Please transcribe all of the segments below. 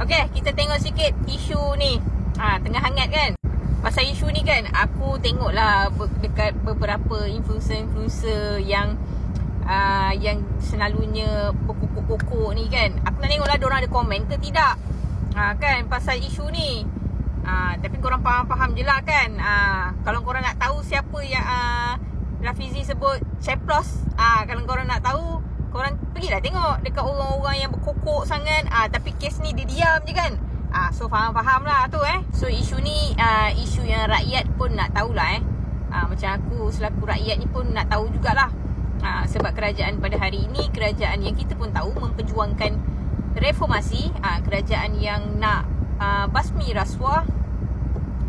Okay, kita tengok sikit isu ni. Tengah hangat kan. Pasal isu ni kan, aku tengok lah dekat beberapa influencer-influencer yang selalunya pokok-pokok ni kan. Aku nak tengok lah diorang ada komen ke tidak kan pasal isu ni. Tapi korang faham-faham je lah kan. Kalau korang nak tahu siapa yang Rafizi sebut ceplos, kalau korang nak tahu, korang pergilah tengok dekat orang-orang yang berkokok sangat. Tapi kes ni dia diam je kan. So faham-faham lah tu So isu ni isu yang rakyat pun nak tahulah macam aku selaku rakyat ni pun nak tahu jugalah. Sebab kerajaan pada hari ini, kerajaan yang kita pun tahu memperjuangkan reformasi, kerajaan yang nak basmi rasuah.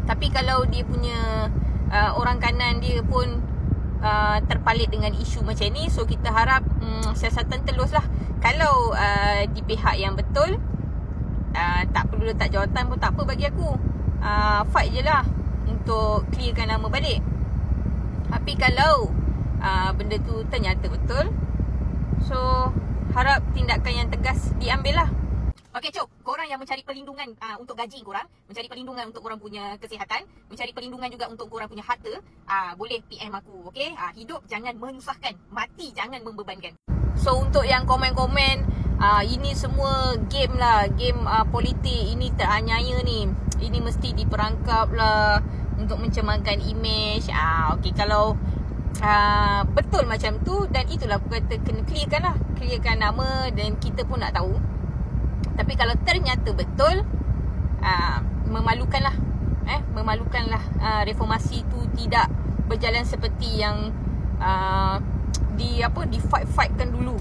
Tapi kalau dia punya orang kanan dia pun terpalit dengan isu macam ni, so kita harap siasatan telus lah. Kalau di pihak yang betul, tak perlu letak jawatan pun tak apa bagi aku. Fight je lah untuk clearkan nama balik. Tapi kalau benda tu ternyata betul, so harap tindakan yang tegas diambil lah. Okay cok, korang yang mencari perlindungan untuk gaji korang, mencari perlindungan untuk korang punya kesihatan, mencari perlindungan juga untuk korang punya harta, boleh PM aku, okay? Hidup jangan menyusahkan, mati jangan membebankan. So untuk yang komen-komen, ini semua game lah, game politik, ini teraniaya ni, ini mesti diperangkap lah untuk mencemarkan imej. Okay, kalau betul macam tu, dan itulah aku kata kena clearkan lah, clearkan nama dan kita pun nak tahu. Tapi kalau ternyata betul, memalukanlah, memalukanlah reformasi tu tidak berjalan seperti yang di fight-fightkan dulu.